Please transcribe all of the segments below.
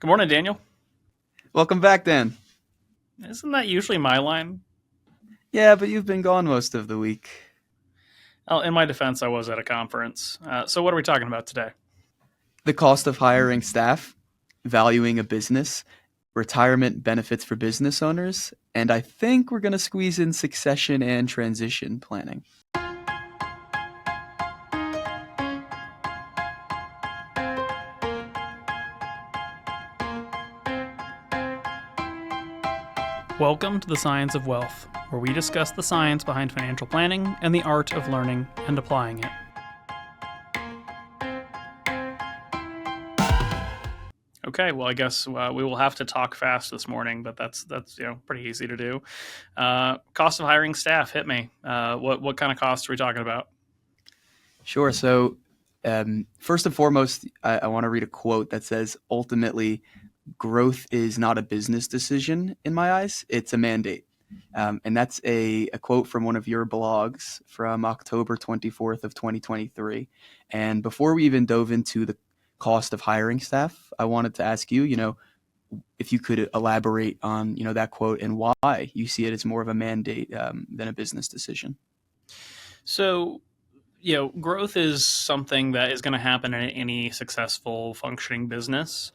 Good morning, Daniel. Welcome back, Dan. Isn't that usually my line? Yeah, but you've been gone most of the week. Oh, in my defense, I was at a conference. So, what are we talking about today? The cost of hiring staff, valuing a business, retirement benefits for business owners, and I think we're going to squeeze in succession and transition planning. Welcome to the Science of Wealth, where we discuss the science behind financial planning and the art of learning and applying it. Okay, well, I guess we will have to talk fast this morning, but that's pretty easy to do. Cost of hiring staff, hit me. What kind of costs are we talking about? Sure. So, first and foremost, I want to read a quote that says, ultimately, growth is not a business decision in my eyes, it's a mandate. And that's a quote from one of your blogs from October 24th of 2023. And before we even dove into the cost of hiring staff, I wanted to ask you, if you could elaborate on, that quote and why you see it as more of a mandate than a business decision. So, growth is something that is going to happen in any successful functioning business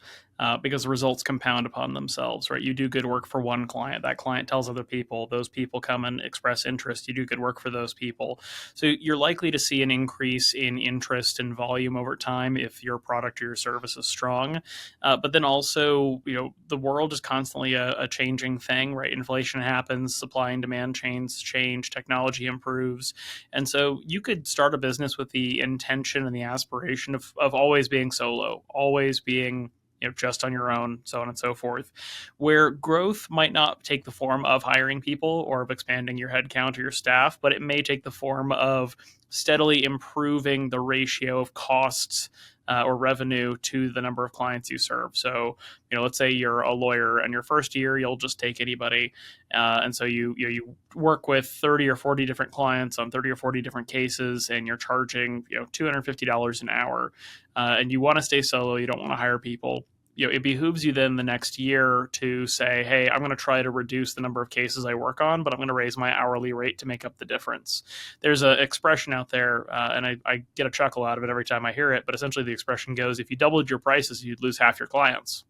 because the results compound upon themselves, right? You do good work for one client, that client tells other people, those people come and express interest, you do good work for those people. So you're likely to see an increase in interest and volume over time if your product or your service is strong. But then also, the world is constantly a changing thing, right? Inflation happens, supply and demand chains change, technology improves. And so you could start a business with the intention and the aspiration of always being solo, always being just on your own, so on and so forth, where growth might not take the form of hiring people or of expanding your headcount or your staff, but it may take the form of steadily improving the ratio of costs or revenue to the number of clients you serve. So, let's say you're a lawyer and your first year, you'll just take anybody. And so you work with 30 or 40 different clients on 30 or 40 different cases, and you're charging, $250 an hour. And you want to stay solo. You don't want to hire people. It behooves you then the next year to say, hey, I'm going to try to reduce the number of cases I work on, but I'm going to raise my hourly rate to make up the difference. There's an expression out there, and I get a chuckle out of it every time I hear it, but essentially the expression goes, if you doubled your prices, you'd lose half your clients.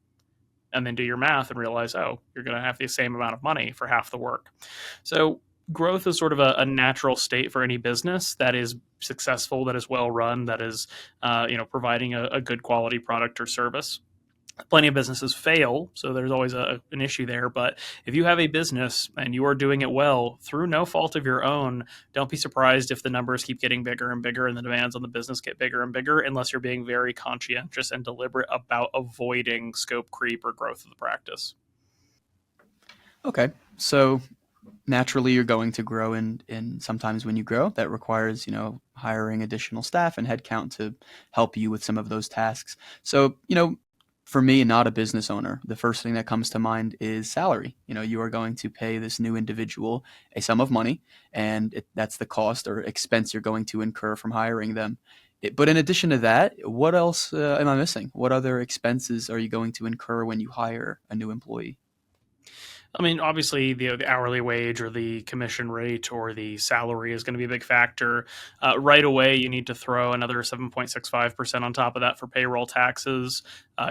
And then do your math and realize, oh, you're going to have the same amount of money for half the work. So growth is sort of a natural state for any business that is successful, that is well run, that is providing a good quality product or service. Plenty of businesses fail, so there's always an issue there. But if you have a business and you are doing it well through no fault of your own, don't be surprised if the numbers keep getting bigger and bigger and the demands on the business get bigger and bigger, unless you're being very conscientious and deliberate about avoiding scope creep or growth of the practice. Okay. So, naturally, you're going to grow, and sometimes when you grow, that requires, hiring additional staff and headcount to help you with some of those tasks. So, for me, not a business owner, the first thing that comes to mind is salary. You are going to pay this new individual a sum of money, and that's the cost or expense you're going to incur from hiring them. But in addition to that, what else am I missing? What other expenses are you going to incur when you hire a new employee? I mean, obviously, the hourly wage or the commission rate or the salary is going to be a big factor. Right away, you need to throw another 7.65% on top of that for payroll taxes.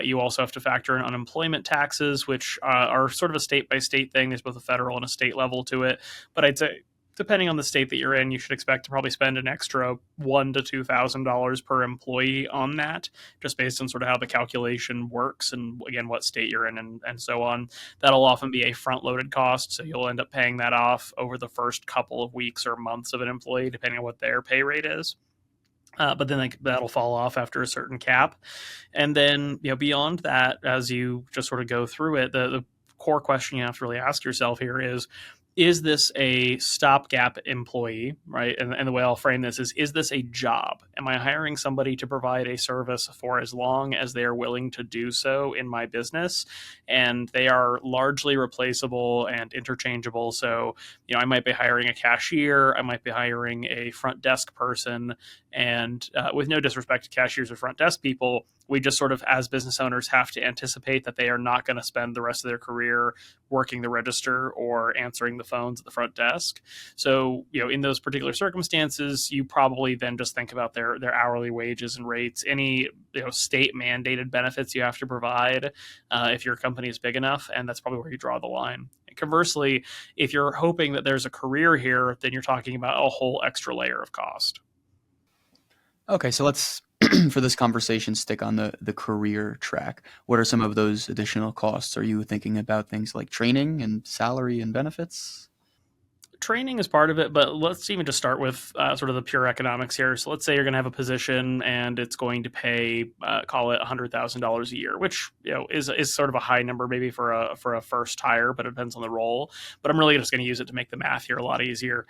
You also have to factor in unemployment taxes, which are sort of a state by state thing. There's both a federal and a state level to it. But I'd say, depending on the state that you're in, you should expect to probably spend an extra $1,000 to $2,000 per employee on that, just based on sort of how the calculation works and again what state you're in and so on. That'll often be a front-loaded cost, so you'll end up paying that off over the first couple of weeks or months of an employee, depending on what their pay rate is. But then that'll fall off after a certain cap, and then beyond that, as you just sort of go through it, the core question you have to really ask yourself here is this a stopgap employee, right? And the way I'll frame this is this a job? Am I hiring somebody to provide a service for as long as they are willing to do so in my business? And they are largely replaceable and interchangeable. So, I might be hiring a cashier, I might be hiring a front desk person. And with no disrespect to cashiers or front desk people, We just sort of, as business owners, have to anticipate that they are not going to spend the rest of their career working the register or answering the phones at the front desk. So, in those particular circumstances, you probably then just think about their hourly wages and rates, any state mandated benefits you have to provide if your company is big enough, and that's probably where you draw the line. Conversely, if you're hoping that there's a career here, then you're talking about a whole extra layer of cost. Okay, so let's for this conversation stick on the career track. What are some of those additional costs? Are you thinking about things like training and salary and benefits? Training is part of it, but let's even just start with sort of the pure economics here. So let's say you're going to have a position and it's going to pay, call it $100,000 a year, which is sort of a high number maybe for a first hire, but it depends on the role. But I'm really just going to use it to make the math here a lot easier.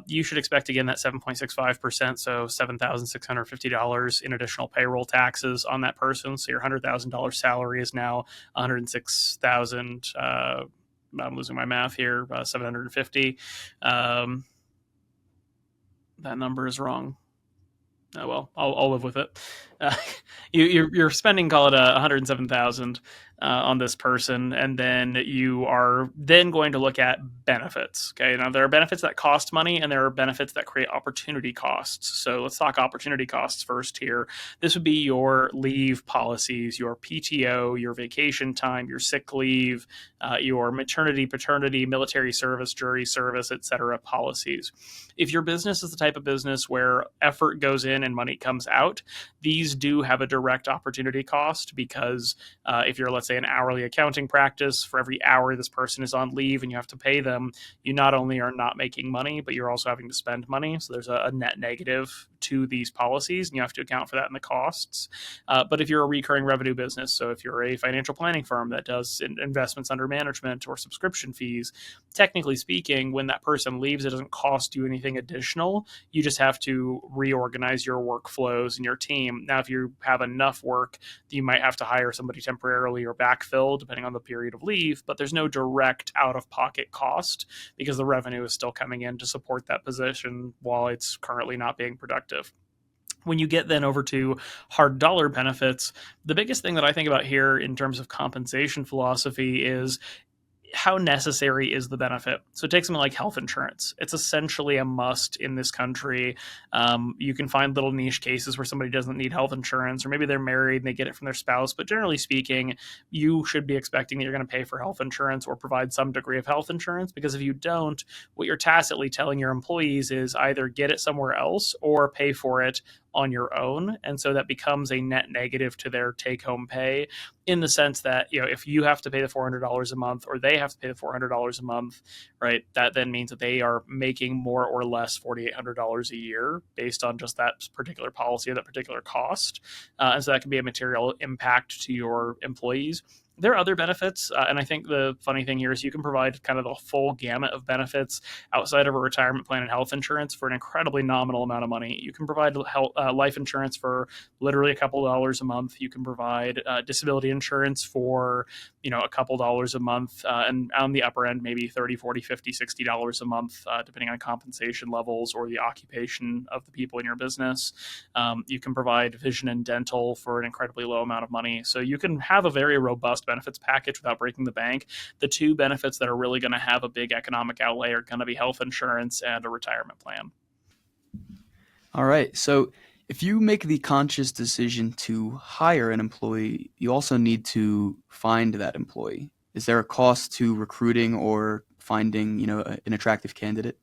You should expect again that 7.65%, so $7,650 in additional payroll taxes on that person. So your $100,000 salary is now 106,000. I'm losing my math here. 750. That number is wrong. Oh well, I'll live with it. Uh, you're spending, call it 107,000 on this person, and then you are then going to look at benefits. Okay, now there are benefits that cost money, and there are benefits that create opportunity costs. So let's talk opportunity costs first here. This would be your leave policies, your PTO, your vacation time, your sick leave, your maternity, paternity, military service, jury service, etc. policies. If your business is the type of business where effort goes in and money comes out, these do have a direct opportunity cost because if you're, let's say, an hourly accounting practice, for every hour this person is on leave and you have to pay them, you not only are not making money, but you're also having to spend money. So there's a net negative to these policies, and you have to account for that in the costs. But if you're a recurring revenue business, so if you're a financial planning firm that does investments under management or subscription fees, technically speaking, when that person leaves, it doesn't cost you anything additional. You just have to reorganize your workflows and your team. Now, if you have enough work, you might have to hire somebody temporarily or backfill, depending on the period of leave, but there's no direct out-of-pocket cost because the revenue is still coming in to support that position while it's currently not being productive. When you get then over to hard dollar benefits, the biggest thing that I think about here in terms of compensation philosophy is how necessary is the benefit? So take something like health insurance. It's essentially a must in this country. You can find little niche cases where somebody doesn't need health insurance, or maybe they're married and they get it from their spouse. But generally speaking, you should be expecting that you're going to pay for health insurance or provide some degree of health insurance, because if you don't, what you're tacitly telling your employees is either get it somewhere else or pay for it on your own. And so that becomes a net negative to their take-home pay, in the sense that, if you have to pay the $400 a month or they have to pay the $400 a month, right, that then means that they are making more or less $4,800 a year based on just that particular policy or that particular cost. And so that can be a material impact to your employees. There are other benefits, and I think the funny thing here is you can provide kind of the full gamut of benefits outside of a retirement plan and health insurance for an incredibly nominal amount of money. You can provide life insurance for literally a couple dollars a month. You can provide disability insurance for a couple dollars a month, and on the upper end maybe 30, 40, 50, $60 a month, depending on compensation levels or the occupation of the people in your business. You can provide vision and dental for an incredibly low amount of money. So you can have a very robust benefits package without breaking the bank. The two benefits that are really going to have a big economic outlay are going to be health insurance and a retirement plan. All right. So if you make the conscious decision to hire an employee, you also need to find that employee. Is there a cost to recruiting or finding, an attractive candidate?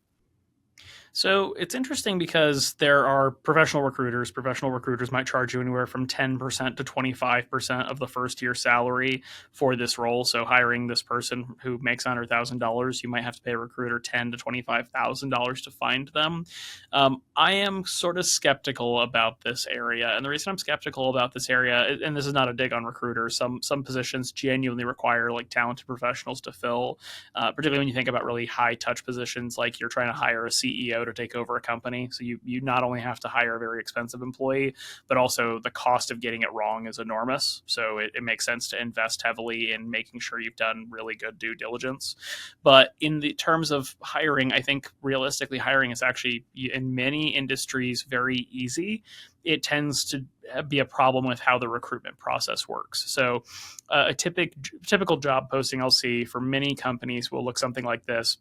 So it's interesting because there are professional recruiters. Professional recruiters might charge you anywhere from 10% to 25% of the first year salary for this role. So hiring this person who makes $100,000, you might have to pay a recruiter $10,000 to $25,000 to find them. I am sort of skeptical about this area. And the reason I'm skeptical about this area, and this is not a dig on recruiters, some positions genuinely require like talented professionals to fill, particularly when you think about really high touch positions, like you're trying to hire a CEO to take over a company. So you not only have to hire a very expensive employee, but also the cost of getting it wrong is enormous. So it makes sense to invest heavily in making sure you've done really good due diligence. But in the terms of hiring, I think realistically hiring is actually in many industries very easy. It tends to be a problem with how the recruitment process works. So a typical job posting I'll see for many companies will look something like this.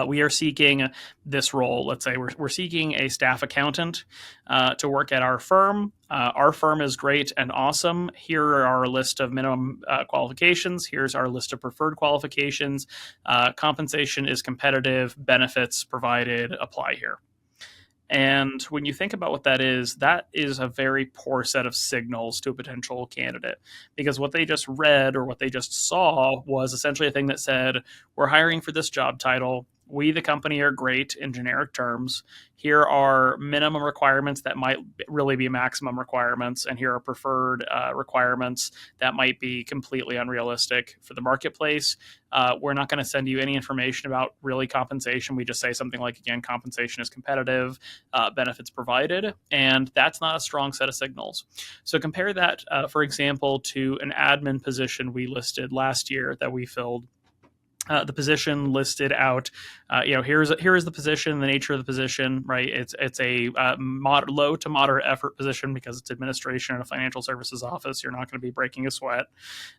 We are seeking this role. Let's say we're seeking a staff accountant to work at our firm. Our firm is great and awesome. Here are our list of minimum qualifications. Here's our list of preferred qualifications. Compensation is competitive. Benefits provided. Apply here. And when you think about what that is a very poor set of signals to a potential candidate because what they just read or what they just saw was essentially a thing that said, we're hiring for this job title. We, the company, are great in generic terms. Here are minimum requirements that might really be maximum requirements, and here are preferred requirements that might be completely unrealistic for the marketplace. We're not going to send you any information about really compensation. We just say something like, again, compensation is competitive, benefits provided, and that's not a strong set of signals. So compare that, for example, to an admin position we listed last year that we filled. The position listed out, here is the position, the nature of the position, right? It's a low to moderate effort position because it's administration in a financial services office. You're not going to be breaking a sweat.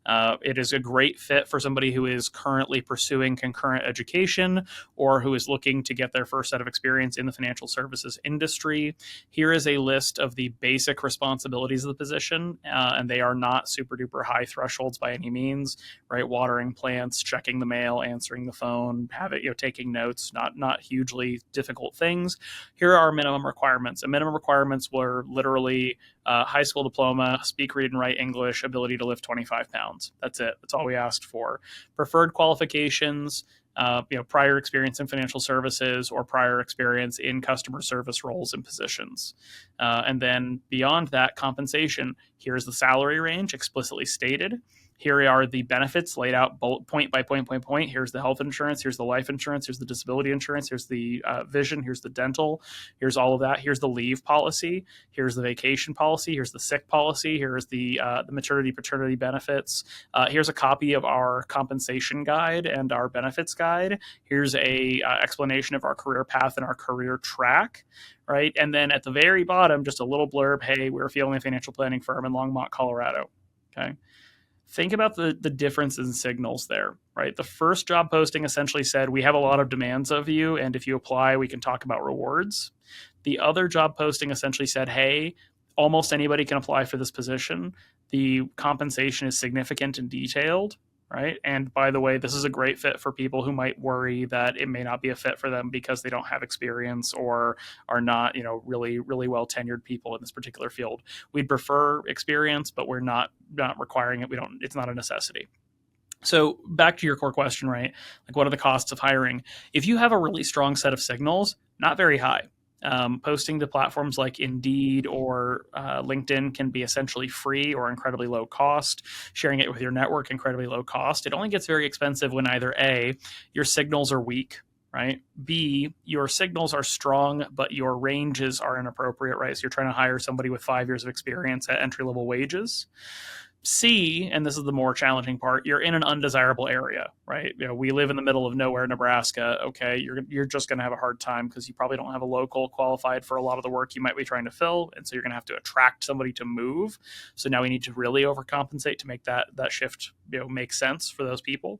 It is a great fit for somebody who is currently pursuing concurrent education or who is looking to get their first set of experience in the financial services industry. Here is a list of the basic responsibilities of the position, and they are not super duper high thresholds by any means, right? Watering plants, checking the mail, answering the phone, taking notes, not hugely difficult things. Here are our minimum requirements. And minimum requirements were literally high school diploma, speak, read, and write English, ability to lift 25 pounds. That's it. That's all we asked for. Preferred qualifications, prior experience in financial services or prior experience in customer service roles and positions. And then beyond that, compensation. Here's the salary range explicitly stated. Here are the benefits laid out point by point. Here's the health insurance. Here's the life insurance. Here's the disability insurance. Here's the vision. Here's the dental. Here's all of that. Here's the leave policy. Here's the vacation policy. Here's the sick policy. Here's the maternity, paternity benefits. Here's a copy of our compensation guide and our benefits guide. Here's a explanation of our career path and our career track. Right. And then at the very bottom, just a little blurb. Hey, we're a family financial planning firm in Longmont, Colorado. Okay. Think about the difference in signals there, right? The first job posting essentially said, we have a lot of demands of you, and if you apply, we can talk about rewards. The other job posting essentially said, hey, almost anybody can apply for this position. The compensation is significant and detailed, right? And by the way, this is a great fit for people who might worry that it may not be a fit for them because they don't have experience or are not, really, really well tenured people in this particular field. We'd prefer experience, but we're not requiring it. It's not a necessity. So back to your core question, right? Like, what are the costs of hiring? If you have a really strong set of signals, not very high. Posting to platforms like Indeed or LinkedIn can be essentially free or incredibly low cost. Sharing it with your network, incredibly low cost. It only gets very expensive when either A, your signals are weak, right? B, your signals are strong, but your ranges are inappropriate, right? So you're trying to hire somebody with 5 years of experience at entry-level wages. C, and this is the more challenging part, you're in an undesirable area, right? We live in the middle of nowhere, Nebraska. Okay, you're just going to have a hard time because you probably don't have a local qualified for a lot of the work you might be trying to fill, and so you're going to have to attract somebody to move. So now we need to really overcompensate to make that shift make sense for those people.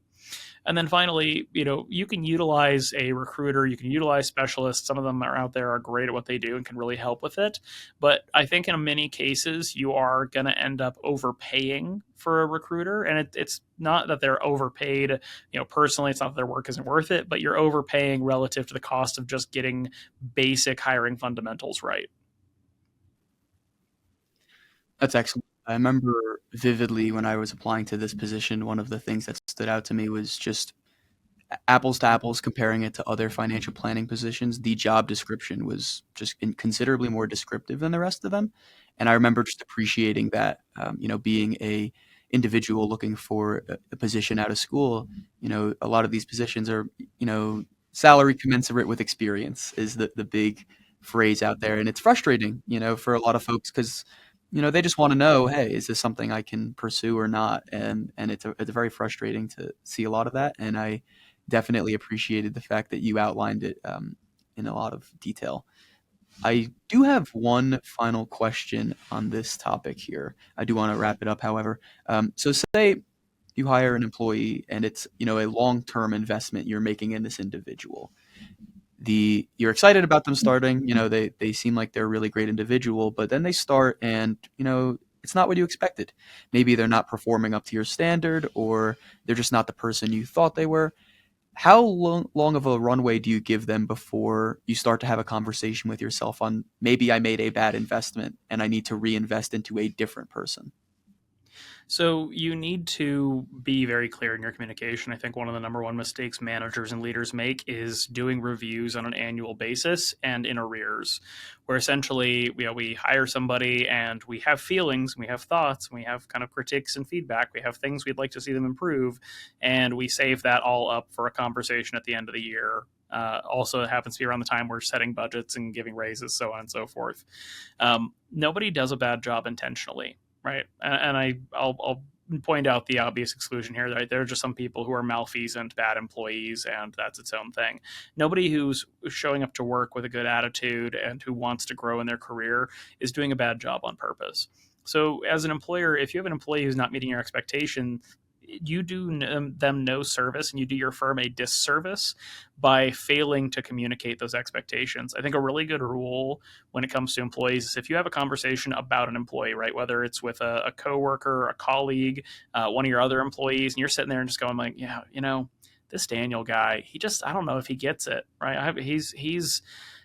And then finally, you can utilize a recruiter, you can utilize specialists. Some of them are out there, are great at what they do and can really help with it. But I think in many cases, you are going to end up overpaying for a recruiter. And it's not that they're overpaid, personally, it's not that their work isn't worth it, but you're overpaying relative to the cost of just getting basic hiring fundamentals right. That's excellent. I remember vividly when I was applying to this position, one of the things that stood out to me was just apples to apples, comparing it to other financial planning positions. The job description was just considerably more descriptive than the rest of them. And I remember just appreciating that, being a individual looking for a position out of school, a lot of these positions are, salary commensurate with experience is the big phrase out there, and it's frustrating, for a lot of folks because they just want to know, hey, is this something I can pursue or not? And it's very frustrating to see a lot of that, and I definitely appreciated the fact that you outlined it in a lot of detail. I do have one final question on this topic here. I do want to wrap it up, however. So say you hire an employee and it's, a long-term investment you're making in this individual. You're excited about them starting, they seem like they're a really great individual, but then they start and, it's not what you expected. Maybe they're not performing up to your standard, or they're just not the person you thought they were. How long of a runway do you give them before you start to have a conversation with yourself on, maybe I made a bad investment and I need to reinvest into a different person? So you need to be very clear in your communication. I think one of the number one mistakes managers and leaders make is doing reviews on an annual basis and in arrears, where essentially we hire somebody and we have feelings, we have thoughts, we have kind of critiques and feedback, we have things we'd like to see them improve, and we save that all up for a conversation at the end of the year. Also, it happens to be around the time we're setting budgets and giving raises, so on and so forth. Nobody does a bad job intentionally, right? And I'll point out the obvious exclusion here. Right? There are just some people who are malfeasant, bad employees, and that's its own thing. Nobody who's showing up to work with a good attitude and who wants to grow in their career is doing a bad job on purpose. So, as an employer, if you have an employee who's not meeting your expectation, you do them no service and you do your firm a disservice by failing to communicate those expectations. I think a really good rule when it comes to employees is if you have a conversation about an employee, right, whether it's with a coworker, a colleague, one of your other employees, and you're sitting there and just going like, yeah, this Daniel guy, I don't know if he gets it, right? He's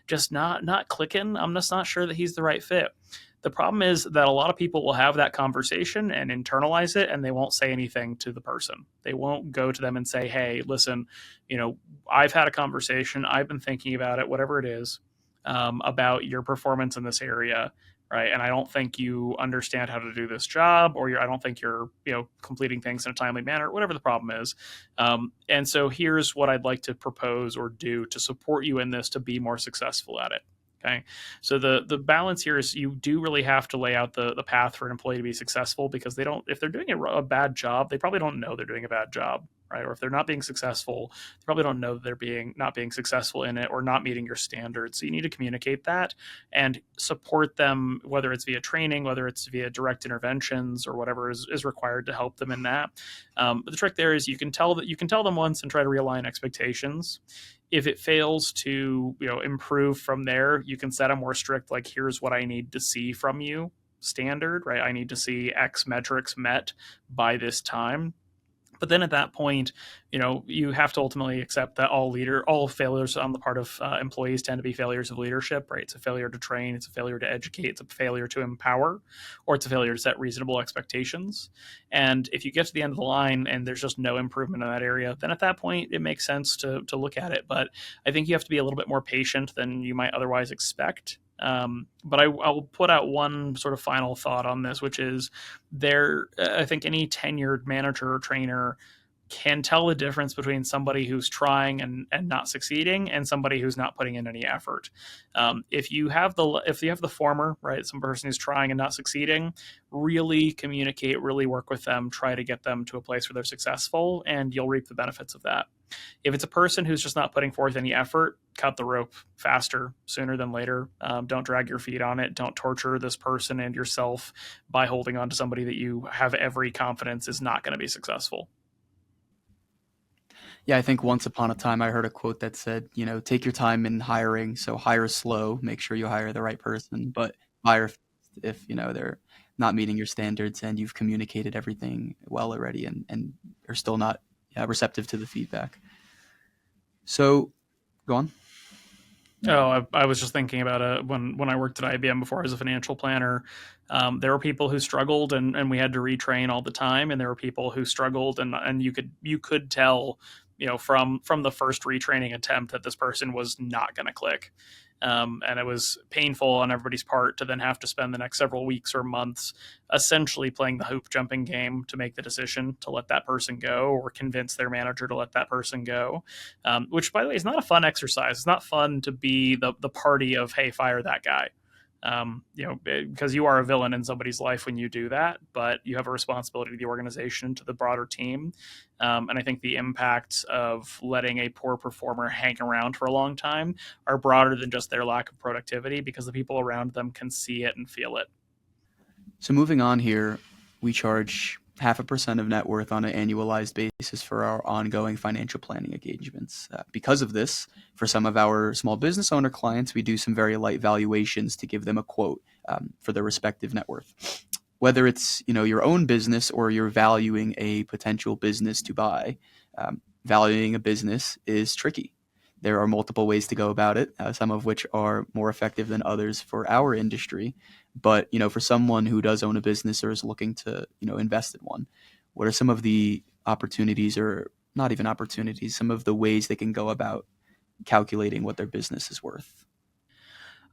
just not clicking. I'm just not sure that he's the right fit. The problem is that a lot of people will have that conversation and internalize it, and they won't say anything to the person. They won't go to them and say, hey, listen, I've had a conversation. I've been thinking about it, whatever it is, about your performance in this area, right? And I don't think you understand how to do this job, or I don't think you're, completing things in a timely manner, whatever the problem is. And so here's what I'd like to propose or do to support you in this to be more successful at it. Okay. So the balance here is you do really have to lay out the path for an employee to be successful, because if they're doing a bad job, they probably don't know they're doing a bad job, right? Or if they're not being successful, they probably don't know that they're not being successful in it or not meeting your standards. So you need to communicate that and support them, whether it's via training, whether it's via direct interventions, or whatever is required to help them in that. But the trick there is you can tell them once and try to realign expectations. If it fails to improve from there, you can set a more strict, like, here's what I need to see from you standard, right? I need to see X metrics met by this time. But then at that point, you have to ultimately accept that all failures on the part of employees tend to be failures of leadership, right? It's a failure to train, it's a failure to educate, it's a failure to empower, or it's a failure to set reasonable expectations. And if you get to the end of the line and there's just no improvement in that area, then at that point it makes sense to look at it. But I think you have to be a little bit more patient than you might otherwise expect. But I'll put out one sort of final thought on this, which is I think any tenured manager or trainer can tell the difference between somebody who's trying and not succeeding and somebody who's not putting in any effort. If you have the former, right, some person who's trying and not succeeding, really communicate, really work with them, try to get them to a place where they're successful, and you'll reap the benefits of that. If it's a person who's just not putting forth any effort, cut the rope faster, sooner than later. Don't drag your feet on it. Don't torture this person and yourself by holding on to somebody that you have every confidence is not going to be successful. Yeah, I think once upon a time I heard a quote that said, take your time in hiring. So hire slow, make sure you hire the right person, but hire fast if, they're not meeting your standards and you've communicated everything well already and are still not receptive to the feedback. So go on. Oh, I was just thinking about when I worked at IBM before as a financial planner. There were people who struggled and we had to retrain all the time, and there were people who struggled and you could tell, from the first retraining attempt that this person was not going to click. And it was painful on everybody's part to then have to spend the next several weeks or months essentially playing the hoop jumping game to make the decision to let that person go or convince their manager to let that person go, which, by the way, is not a fun exercise. It's not fun to be the party of, hey, fire that guy. Because you are a villain in somebody's life when you do that, but you have a responsibility to the organization, to the broader team. And I think the impacts of letting a poor performer hang around for a long time are broader than just their lack of productivity, because the people around them can see it and feel it. So moving on here, we charge 0.5% of net worth on an annualized basis for our ongoing financial planning engagements. Because of this, for some of our small business owner clients, we do some very light valuations to give them a quote for their respective net worth. Whether it's your own business or you're valuing a potential business to buy, valuing a business is tricky. There are multiple ways to go about it, some of which are more effective than others for our industry. But for someone who does own a business or is looking to invest in one, what are some of the opportunities, or not even opportunities, some of the ways they can go about calculating what their business is worth?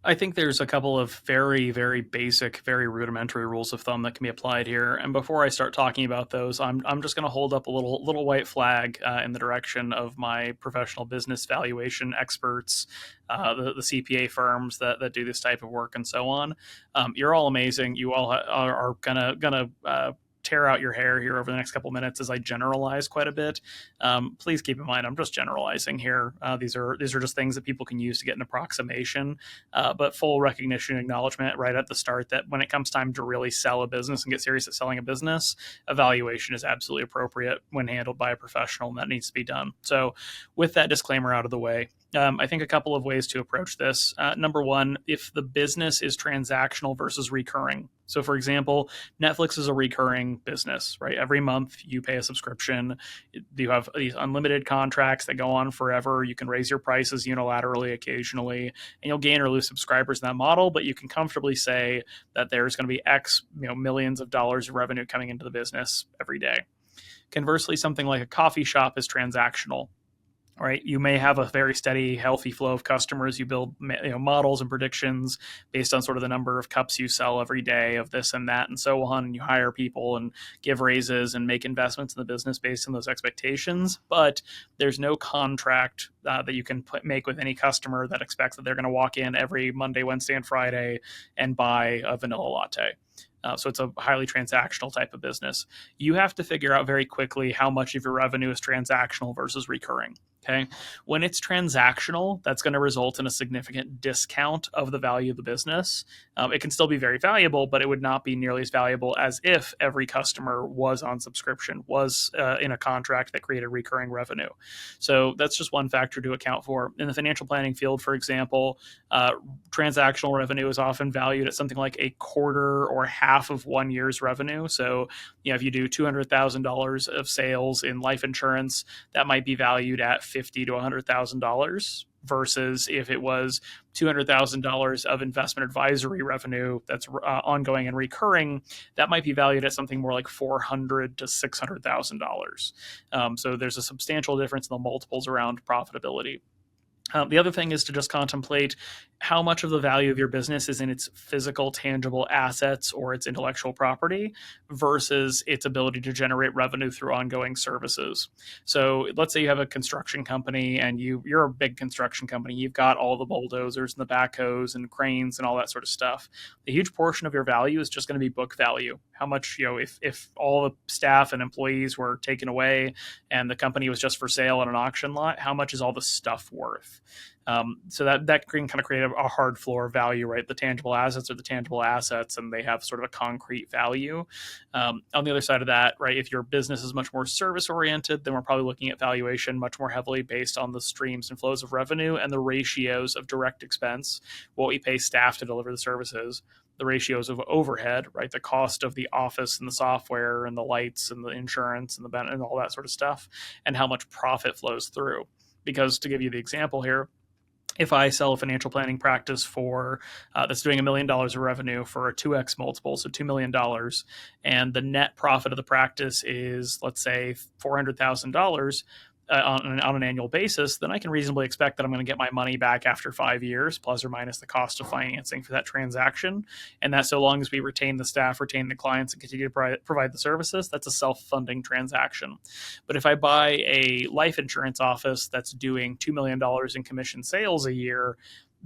I think there's a couple of very, very basic, very rudimentary rules of thumb that can be applied here. And before I start talking about those, I'm just going to hold up a little white flag in the direction of my professional business valuation experts, the CPA firms that do this type of work, and so on. You're all amazing. You all are gonna tear out your hair here over the next couple minutes as I generalize quite a bit. Please keep in mind, I'm just generalizing here. These are just things that people can use to get an approximation, but full recognition and acknowledgement right at the start that when it comes time to really sell a business and get serious at selling a business, evaluation is absolutely appropriate when handled by a professional, and that needs to be done. So with that disclaimer out of the way, I think a couple of ways to approach this. Number one, if the business is transactional versus recurring. So, for example, Netflix is a recurring business, right? Every month you pay a subscription. You have these unlimited contracts that go on forever. You can raise your prices unilaterally occasionally, and you'll gain or lose subscribers in that model, but you can comfortably say that there's going to be X millions of dollars of revenue coming into the business every day. Conversely, something like a coffee shop is transactional. Right, you may have a very steady, healthy flow of customers. You build models and predictions based on sort of the number of cups you sell every day of this and that and so on, and you hire people and give raises and make investments in the business based on those expectations. But there's no contract that you can make with any customer that expects that they're going to walk in every Monday, Wednesday, and Friday and buy a vanilla latte. So it's a highly transactional type of business. You have to figure out very quickly how much of your revenue is transactional versus recurring. Okay. When it's transactional, that's going to result in a significant discount of the value of the business. It can still be very valuable, but it would not be nearly as valuable as if every customer was on subscription, was in a contract that created recurring revenue. So that's just one factor to account for. In the financial planning field, for example, transactional revenue is often valued at something like a quarter or half of 1 year's revenue. So, if you do $200,000 of sales in life insurance, that might be valued at $50,000 to $100,000, versus if it was $200,000 of investment advisory revenue that's ongoing and recurring, that might be valued at something more like $400,000 to $600,000. So there's a substantial difference in the multiples around profitability. The other thing is to just contemplate how much of the value of your business is in its physical, tangible assets or its intellectual property versus its ability to generate revenue through ongoing services. So let's say you have a construction company and you're a big construction company. You've got all the bulldozers and the backhoes and cranes and all that sort of stuff. A huge portion of your value is just going to be book value. How much, if all the staff and employees were taken away and the company was just for sale on an auction lot, how much is all the stuff worth? So that can kind of create a hard floor value, right? The tangible assets are the tangible assets, and they have sort of a concrete value. On the other side of that, right, if your business is much more service oriented, then we're probably looking at valuation much more heavily based on the streams and flows of revenue and the ratios of direct expense, what we pay staff to deliver the services, the ratios of overhead, right, the cost of the office and the software and the lights and the insurance and and all that sort of stuff, and how much profit flows through. Because to give you the example here, if I sell a financial planning practice for that's doing $1 million of revenue for a 2x multiple, so $2 million, and the net profit of the practice is, let's say, $400,000, on an annual basis, then I can reasonably expect that I'm going to get my money back after 5 years, plus or minus the cost of financing for that transaction. And that, so long as we retain the staff, retain the clients, and continue to provide the services, that's a self-funding transaction. But if I buy a life insurance office that's doing $2 million in commission sales a year,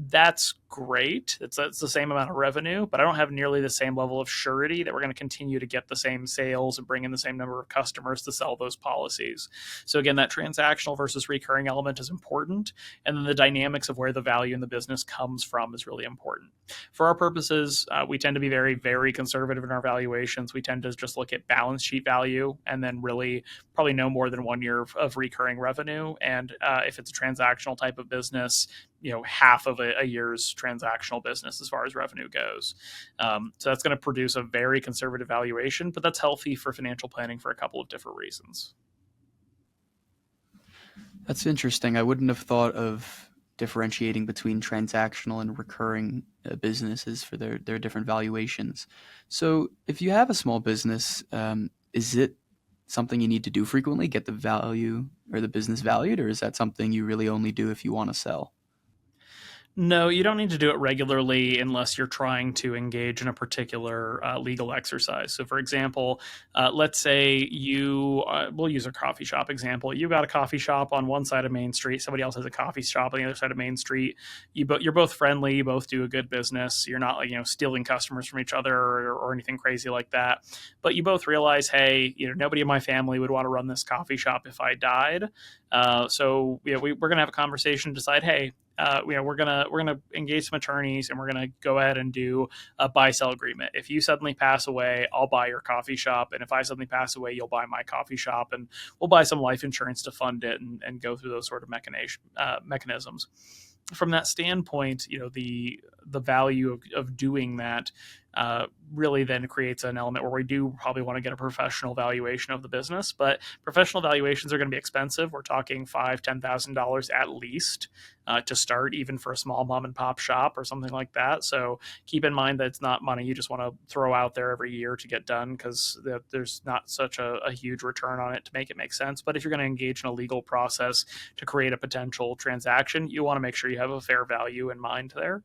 that's great. It's the same amount of revenue, but I don't have nearly the same level of surety that we're going to continue to get the same sales and bring in the same number of customers to sell those policies. So again, that transactional versus recurring element is important. And then the dynamics of where the value in the business comes from is really important. For our purposes, we tend to be very, very conservative in our valuations. We tend to just look at balance sheet value and then really probably no more than 1 year of recurring revenue. And if it's a transactional type of business, half of a year's transactional business as far as revenue goes. So that's going to produce a very conservative valuation, but that's healthy for financial planning for a couple of different reasons. That's interesting. I wouldn't have thought of differentiating between transactional and recurring businesses for their different valuations. So, if you have a small business, is it something you need to do frequently, get the value or the business valued, or is that something you really only do if you want to sell? No, you don't need to do it regularly unless you're trying to engage in a particular legal exercise. So, for example, let's say we'll use a coffee shop example. You've got a coffee shop on one side of Main Street. Somebody else has a coffee shop on the other side of Main Street. You're both friendly. You both do a good business. You're not stealing customers from each other or anything crazy like that. But you both realize, hey, nobody in my family would want to run this coffee shop if I died. So we're going to have a conversation, decide, hey, we're gonna engage some attorneys and we're gonna go ahead and do a buy-sell agreement. If you suddenly pass away, I'll buy your coffee shop, and if I suddenly pass away, you'll buy my coffee shop, and we'll buy some life insurance to fund it and go through those sort of mechanisms. From that standpoint, the value of doing that really then creates an element where we do probably want to get a professional valuation of the business. But professional valuations are going to be expensive. We're talking $5,000-$10,000 at least to start, even for a small mom and pop shop or something like that. So keep in mind that it's not money you just want to throw out there every year to get done, because there's not such a huge return on it to make it make sense. But if you're going to engage in a legal process to create a potential transaction, you want to make sure you have a fair value in mind there.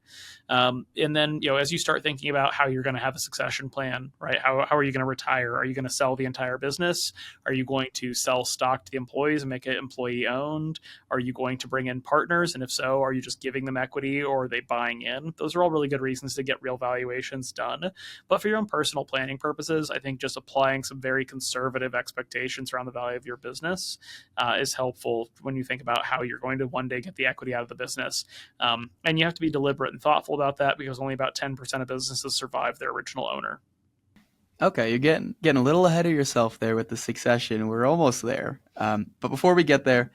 And then, as you start thinking about how you're going to have a succession plan, right? How are you going to retire? Are you going to sell the entire business? Are you going to sell stock to the employees and make it employee owned? Are you going to bring in partners? And if so, are you just giving them equity or are they buying in? Those are all really good reasons to get real valuations done. But for your own personal planning purposes, I think just applying some very conservative expectations around the value of your business is helpful when you think about how you're going to one day get the equity out of the business. And you have to be deliberate and thoughtful about that, because only about 10% of businesses survive their original owner. Okay, you're getting a little ahead of yourself there with the succession. We're almost there. But before we get there,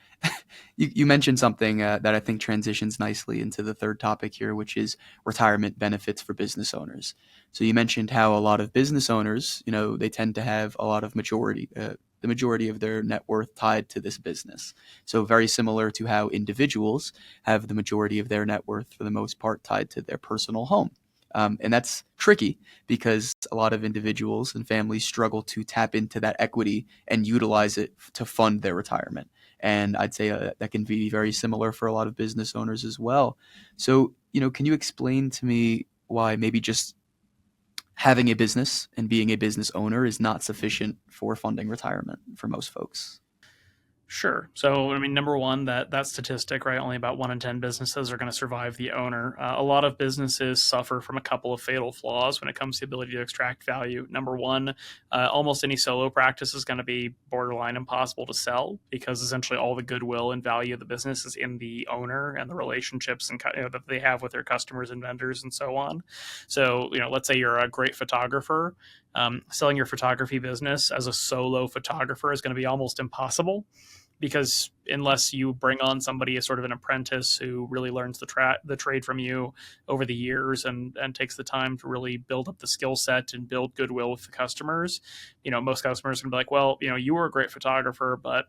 you mentioned something that I think transitions nicely into the third topic here, which is retirement benefits for business owners. So you mentioned how a lot of business owners, they tend to have a lot of the majority of their net worth tied to this business. So very similar to how individuals have the majority of their net worth, for the most part, tied to their personal home. And that's tricky because a lot of individuals and families struggle to tap into that equity and utilize it to fund their retirement. And I'd say that can be very similar for a lot of business owners as well. So, can you explain to me why maybe just having a business and being a business owner is not sufficient for funding retirement for most folks? Sure. So, number one, that statistic, right? Only about 1 in 10 businesses are going to survive the owner. A lot of businesses suffer from a couple of fatal flaws when it comes to the ability to extract value. Number one, almost any solo practice is going to be borderline impossible to sell, because essentially all the goodwill and value of the business is in the owner and the relationships and that they have with their customers and vendors and so on. So, let's say you're a great photographer. Selling your photography business as a solo photographer is going to be almost impossible, because unless you bring on somebody as sort of an apprentice who really learns the trade from you over the years and takes the time to really build up the skill set and build goodwill with the customers, most customers are going to be like, well, you were a great photographer, but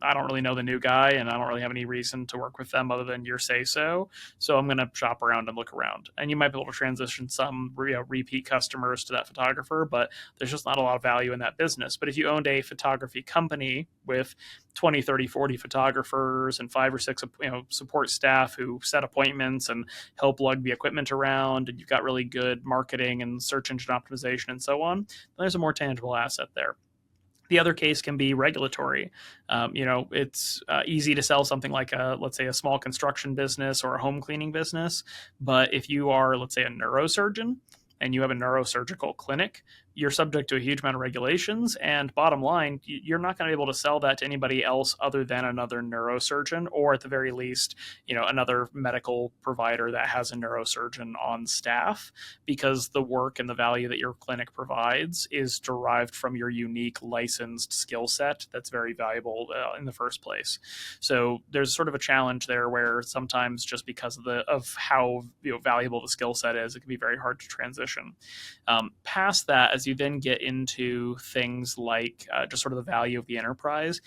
I don't really know the new guy, and I don't really have any reason to work with them other than your say so. So I'm going to shop around and look around. And you might be able to transition some repeat customers to that photographer, but there's just not a lot of value in that business. But if you owned a photography company with 20, 30, 40 photographers and 5 or 6 support staff who set appointments and help lug the equipment around, and you've got really good marketing and search engine optimization and so on, there's a more tangible asset there. The other case can be regulatory. It's easy to sell something like let's say, a small construction business or a home cleaning business. But if you are, let's say, a neurosurgeon and you have a neurosurgical clinic, you're subject to a huge amount of regulations. And bottom line, you're not going to be able to sell that to anybody else other than another neurosurgeon, or at the very least, another medical provider that has a neurosurgeon on staff, because the work and the value that your clinic provides is derived from your unique licensed skill set that's very valuable in the first place. So there's sort of a challenge there where sometimes, just because of how valuable the skill set is, it can be very hard to transition. Past that, as you then get into things like just sort of the value of the enterprise,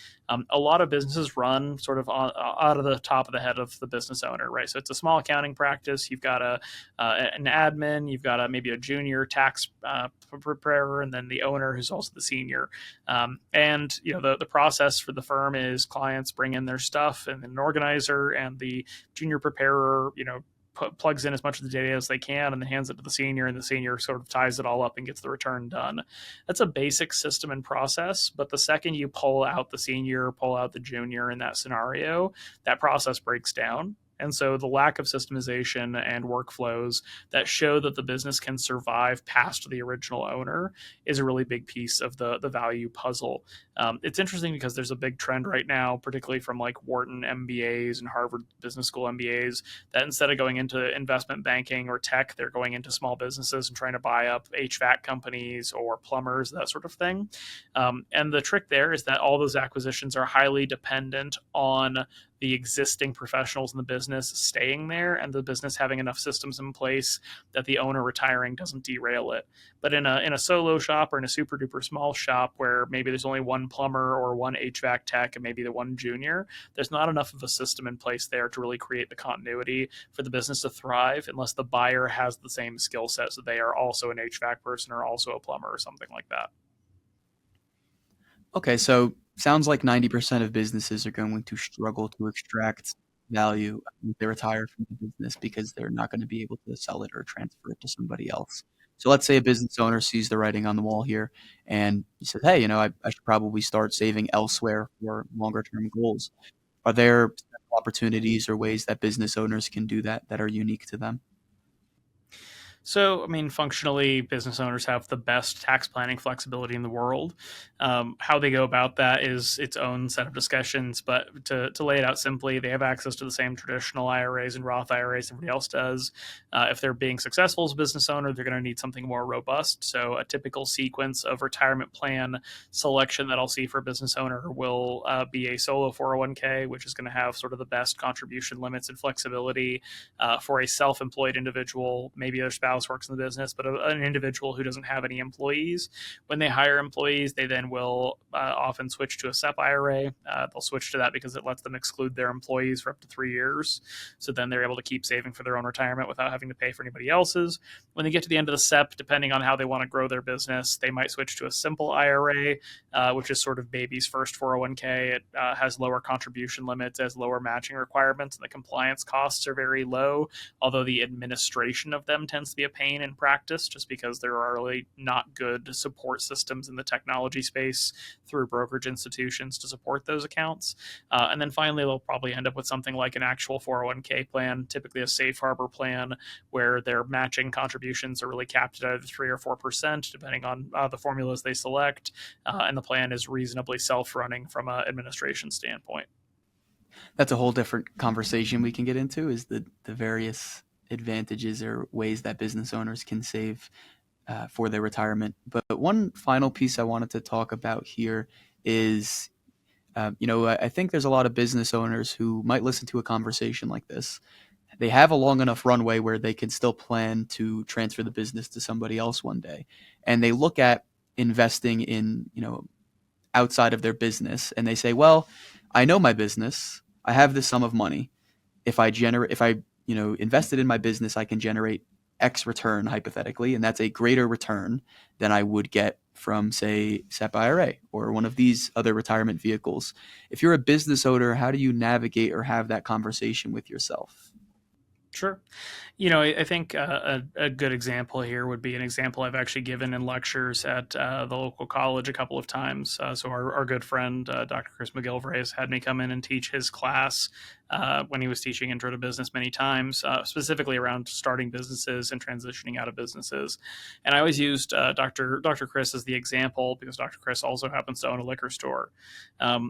a lot of businesses run sort of out of the top of the head of the business owner, right? So it's a small accounting practice. You've got an admin, you've got maybe a junior tax preparer, and then the owner, who's also the senior. And the process for the firm is clients bring in their stuff and an organizer, and the junior preparer plugs in as much of the data as they can and then hands it to the senior, and the senior sort of ties it all up and gets the return done. That's a basic system and process, but the second you pull out the senior, pull out the junior in that scenario, that process breaks down. And so the lack of systemization and workflows that show that the business can survive past the original owner is a really big piece of the value puzzle. It's interesting because there's a big trend right now, particularly from like Wharton MBAs and Harvard Business School MBAs, that instead of going into investment banking or tech, they're going into small businesses and trying to buy up HVAC companies or plumbers, that sort of thing. And the trick there is that all those acquisitions are highly dependent on the existing professionals in the business staying there, and the business having enough systems in place that the owner retiring doesn't derail it. But in a solo shop or in a super duper small shop where maybe there's only one plumber or one HVAC tech and maybe the one junior, there's not enough of a system in place there to really create the continuity for the business to thrive unless the buyer has the same skill set, so they are also an HVAC person or also a plumber or something like that. Okay, so sounds like 90% of businesses are going to struggle to extract value if they retire from the business because they're not going to be able to sell it or transfer it to somebody else. So let's say a business owner sees the writing on the wall here and he says, hey, I should probably start saving elsewhere for longer term goals. Are there opportunities or ways that business owners can do that that are unique to them? So, I mean, functionally, business owners have the best tax planning flexibility in the world. How they go about that is its own set of discussions. But to lay it out simply, they have access to the same traditional IRAs and Roth IRAs everybody else does. If they're being successful as a business owner, they're going to need something more robust. So, a typical sequence of retirement plan selection that I'll see for a business owner will be a solo 401k, which is going to have sort of the best contribution limits and flexibility. For a self-employed individual, maybe their spouse works in the business, but an individual who doesn't have any employees, when they hire employees, they then will often switch to a SEP IRA. They'll switch to that because it lets them exclude their employees for up to 3 years. So then they're able to keep saving for their own retirement without having to pay for anybody else's. When they get to the end of the SEP, depending on how they want to grow their business, they might switch to a simple IRA, which is sort of baby's first 401k. It has lower contribution limits, has lower matching requirements, and the compliance costs are very low, although the administration of them tends to be a pain in practice just because there are really not good support systems in the technology space through brokerage institutions to support those accounts. And then finally, they'll probably end up with something like an actual 401k plan, typically a safe harbor plan, where their matching contributions are really capped at either 3 or 4%, depending on the formulas they select. And the plan is reasonably self-running from an administration standpoint. That's a whole different conversation we can get into, is the various advantages or ways that business owners can save for their retirement. But one final piece I wanted to talk about here is, I think there's a lot of business owners who might listen to a conversation like this. They have a long enough runway where they can still plan to transfer the business to somebody else one day. And they look at investing in, outside of their business, and they say, well, I know my business. I have this sum of money. If I, invested in my business, I can generate X return hypothetically, and that's a greater return than I would get from, say, SEP IRA or one of these other retirement vehicles. If you're a business owner, how do you navigate or have that conversation with yourself? Sure. I think a good example here would be an example I've actually given in lectures at the local college a couple of times. So our good friend, Dr. Chris McGilvray, has had me come in and teach his class when he was teaching Intro to Business many times, specifically around starting businesses and transitioning out of businesses. And I always used Dr. Chris as the example because Dr. Chris also happens to own a liquor store.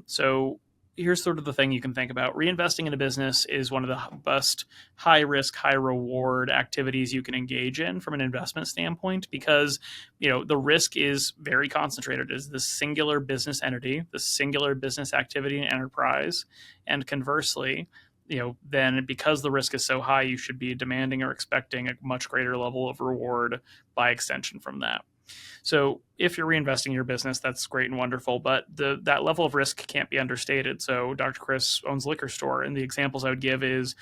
So here's sort of the thing you can think about. Reinvesting in a business is one of the best high risk, high reward activities you can engage in from an investment standpoint because, the risk is very concentrated. It is the singular business entity, the singular business activity and enterprise. And conversely, then because the risk is so high, you should be demanding or expecting a much greater level of reward by extension from that. So if you're reinvesting in your business, that's great and wonderful, but that level of risk can't be understated. So Dr. Chris owns a liquor store, and the examples I would give is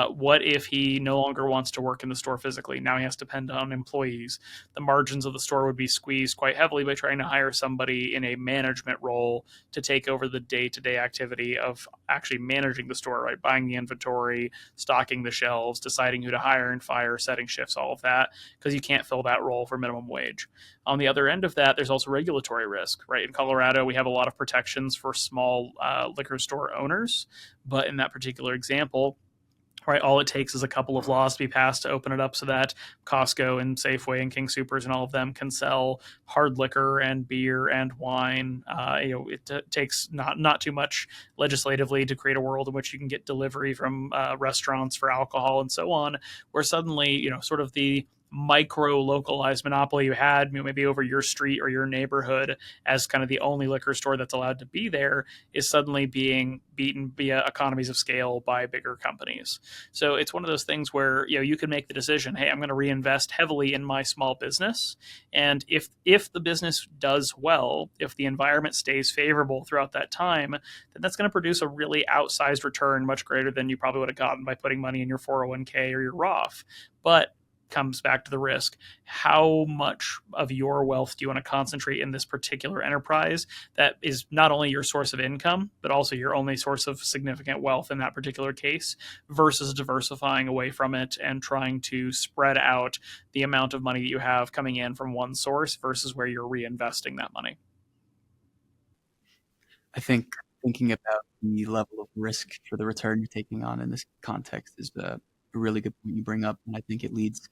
what if he no longer wants to work in the store physically? Now he has to depend on employees. The margins of the store would be squeezed quite heavily by trying to hire somebody in a management role to take over the day-to-day activity of actually managing the store, right? Buying the inventory, stocking the shelves, deciding who to hire and fire, setting shifts, all of that, because you can't fill that role for minimum wage. On the other end of that, there's also regulatory risk, right? In Colorado, we have a lot of protections for small liquor store owners, but in that particular example, right, all it takes is a couple of laws to be passed to open it up so that Costco and Safeway and King Soopers and all of them can sell hard liquor and beer and wine. It takes not too much legislatively to create a world in which you can get delivery from restaurants for alcohol and so on, where suddenly, sort of the micro localized monopoly you had maybe over your street or your neighborhood as kind of the only liquor store that's allowed to be there is suddenly being beaten via economies of scale by bigger companies. So it's one of those things where you can make the decision, hey, I'm going to reinvest heavily in my small business, and if the business does well, if the environment stays favorable throughout that time, then that's going to produce a really outsized return, much greater than you probably would have gotten by putting money in your 401k or your Roth. But comes back to the risk. How much of your wealth do you want to concentrate in this particular enterprise that is not only your source of income, but also your only source of significant wealth in that particular case, versus diversifying away from it and trying to spread out the amount of money that you have coming in from one source versus where you're reinvesting that money? I think thinking about the level of risk for the return you're taking on in this context is a really good point you bring up, and I think it leads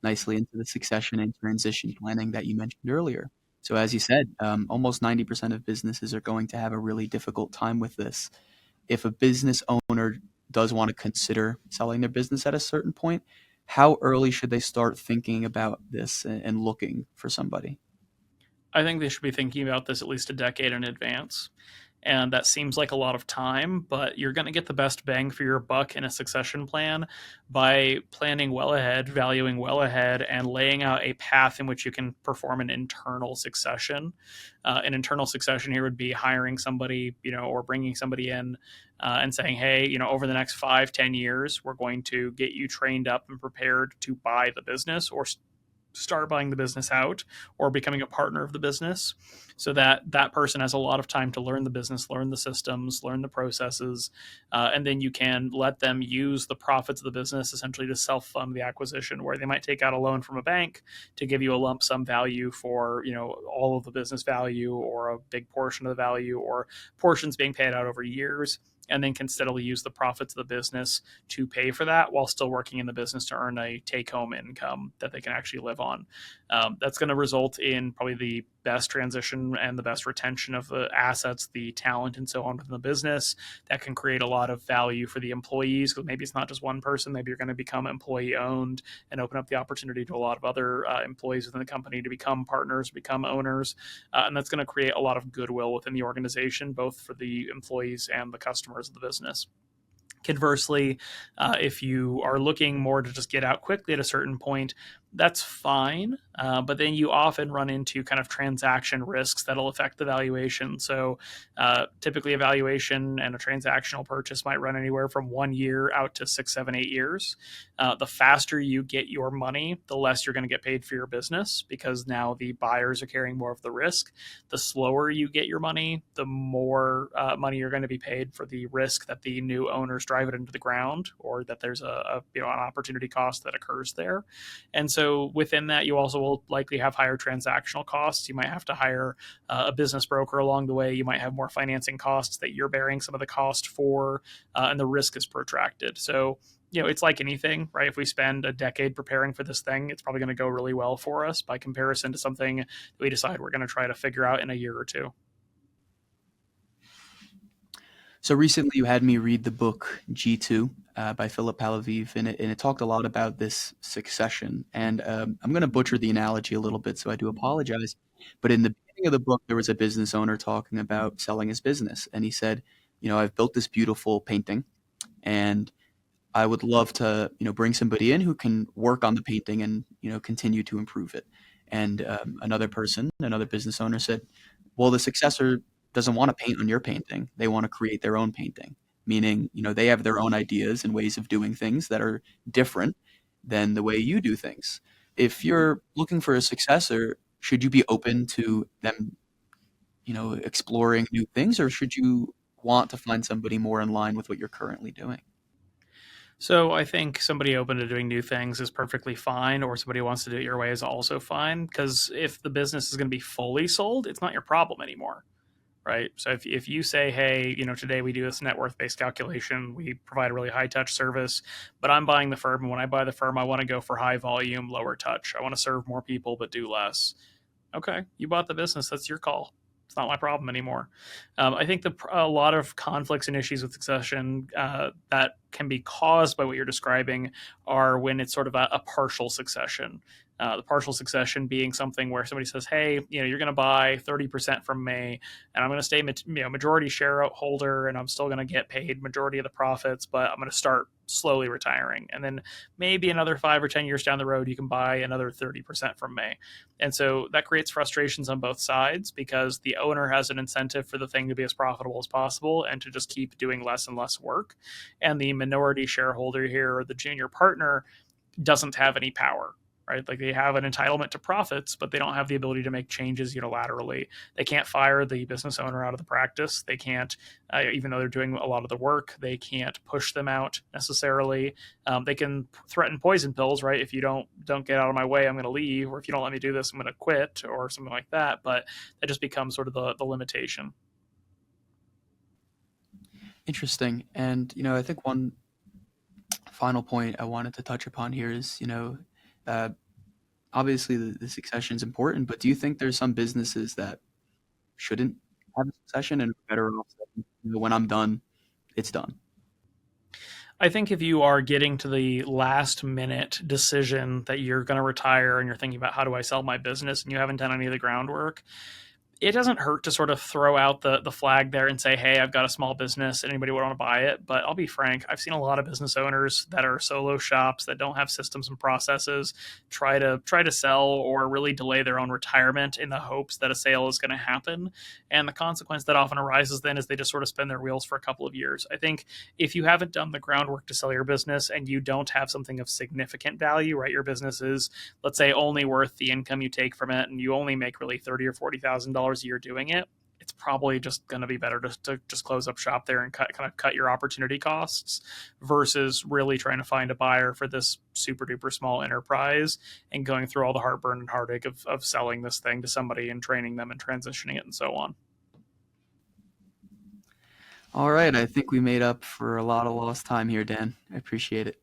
nicely into the succession and transition planning that you mentioned earlier. So, as you said, almost 90% of businesses are going to have a really difficult time with this. If a business owner does want to consider selling their business at a certain point, how early should they start thinking about this and looking for somebody? I think they should be thinking about this at least a decade in advance. And that seems like a lot of time, but you're going to get the best bang for your buck in a succession plan by planning well ahead, valuing well ahead, and laying out a path in which you can perform an internal succession. An internal succession here would be hiring somebody, or bringing somebody in and saying, hey, over the next 5-10 years, we're going to get you trained up and prepared to buy the business or start buying the business out or becoming a partner of the business, so that that person has a lot of time to learn the business, learn the systems, learn the processes, and then you can let them use the profits of the business essentially to self-fund the acquisition, where they might take out a loan from a bank to give you a lump sum value for all of the business value or a big portion of the value, or portions being paid out over years, and then can steadily use the profits of the business to pay for that while still working in the business to earn a take-home income that they can actually live on. That's going to result in probably the best transition and the best retention of the assets, the talent, and so on within the business. That can create a lot of value for the employees, because maybe it's not just one person. Maybe you're going to become employee owned and open up the opportunity to a lot of other employees within the company to become partners, become owners. And that's going to create a lot of goodwill within the organization, both for the employees and the customers of the business. Conversely, if you are looking more to just get out quickly at a certain point, that's fine. But then you often run into kind of transaction risks that'll affect the valuation. So typically, a valuation and a transactional purchase might run anywhere from 1 year out to 6, 7, 8 years. The faster you get your money, the less you're going to get paid for your business because now the buyers are carrying more of the risk. The slower you get your money, the more money you're going to be paid for the risk that the new owners drive it into the ground, or that there's an opportunity cost that occurs there. And so within that, you also will likely have higher transactional costs. You might have to hire a business broker along the way. You might have more financing costs that you're bearing some of the cost for, and the risk is protracted. So it's like anything, right? If we spend a decade preparing for this thing, it's probably going to go really well for us by comparison to something that we decide we're going to try to figure out in a year or two. So recently, you had me read the book G2 by Philip Palaviv, and it talked a lot about this succession. And I'm going to butcher the analogy a little bit, so I do apologize. But in the beginning of the book, there was a business owner talking about selling his business, and he said, I've built this beautiful painting, and I would love to, bring somebody in who can work on the painting and, continue to improve it. And another business owner said, well, the successor doesn't want to paint on your painting. They want to create their own painting, meaning, they have their own ideas and ways of doing things that are different than the way you do things. If you're looking for a successor, should you be open to them, exploring new things, or should you want to find somebody more in line with what you're currently doing? So I think somebody open to doing new things is perfectly fine, or somebody who wants to do it your way is also fine. Because if the business is going to be fully sold, it's not your problem anymore, right? So if you say, hey, today we do this net worth based calculation, we provide a really high touch service, but I'm buying the firm, and when I buy the firm, I want to go for high volume, lower touch. I want to serve more people but do less. Okay, you bought the business. That's your call. It's not my problem anymore. I think a lot of conflicts and issues with succession that can be caused by what you're describing are when it's sort of a partial succession. The partial succession being something where somebody says, "Hey, you're going to buy 30% from me, and I'm going to stay, majority shareholder, and I'm still going to get paid majority of the profits, but I'm going to start slowly retiring, and then maybe another 5 or 10 years down the road, you can buy another 30% from me." And so that creates frustrations on both sides because the owner has an incentive for the thing to be as profitable as possible and to just keep doing less and less work, and the minority shareholder here, or the junior partner, doesn't have any power, right? Like, they have an entitlement to profits, but they don't have the ability to make changes unilaterally. They can't fire the business owner out of the practice. They can't, even though they're doing a lot of the work, they can't push them out necessarily. They can threaten poison pills, right? If you don't get out of my way, I'm going to leave, or if you don't let me do this, I'm going to quit, or something like that. But that just becomes sort of the limitation. Interesting. And, I think one final point I wanted to touch upon here is, uh, obviously the succession is important, but do you think there's some businesses that shouldn't have a succession and are better off saying, when I'm done, it's done? I think if you are getting to the last minute decision that you're going to retire and you're thinking about how do I sell my business and you haven't done any of the groundwork, it doesn't hurt to sort of throw out the flag there and say, hey, I've got a small business. Anybody want to buy it? But I'll be frank, I've seen a lot of business owners that are solo shops that don't have systems and processes try to sell or really delay their own retirement in the hopes that a sale is going to happen. And the consequence that often arises then is they just sort of spin their wheels for a couple of years. I think if you haven't done the groundwork to sell your business and you don't have something of significant value, right? Your business is, let's say, only worth the income you take from it, and you only make really $30,000 or $40,000 a year doing it. It's probably just going to be better to just close up shop there and cut your opportunity costs versus really trying to find a buyer for this super duper small enterprise and going through all the heartburn and heartache of selling this thing to somebody and training them and transitioning it and so on. All right. I think we made up for a lot of lost time here, Dan. I appreciate it.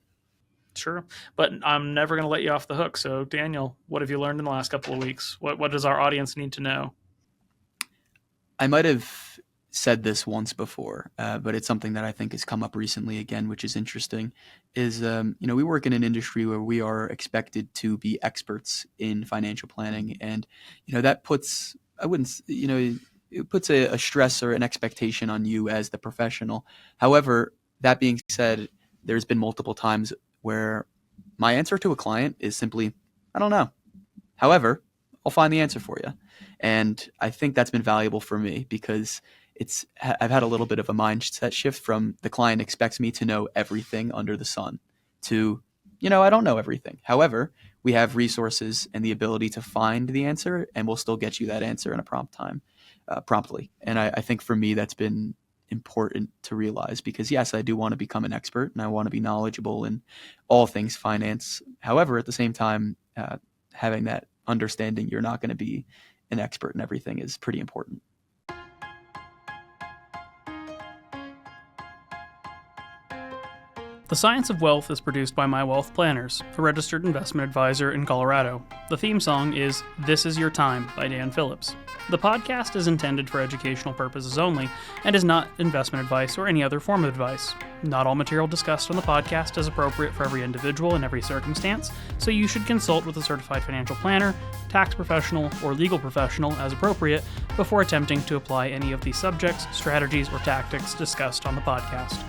Sure. But I'm never going to let you off the hook. So, Daniel, what have you learned in the last couple of weeks? What does our audience need to know? I might have said this once before, but it's something that I think has come up recently again, which is interesting. Is we work in an industry where we are expected to be experts in financial planning, and that puts I wouldn't it puts a stress or an expectation on you as the professional. However, that being said, there's been multiple times where my answer to a client is simply, I don't know. However, I'll find the answer for you. And I think that's been valuable for me because I've had a little bit of a mindset shift from the client expects me to know everything under the sun to, I don't know everything. However, we have resources and the ability to find the answer, and we'll still get you that answer in a promptly. And I think for me, that's been important to realize because yes, I do want to become an expert and I want to be knowledgeable in all things finance. However, at the same time, having that understanding you're not going to be an expert in everything is pretty important. The Science of Wealth is produced by My Wealth Planners, a registered investment advisor in Colorado. The theme song is This Is Your Time by Dan Phillips. The podcast is intended for educational purposes only and is not investment advice or any other form of advice. Not all material discussed on the podcast is appropriate for every individual in every circumstance, so you should consult with a certified financial planner, tax professional, or legal professional as appropriate before attempting to apply any of the subjects, strategies, or tactics discussed on the podcast.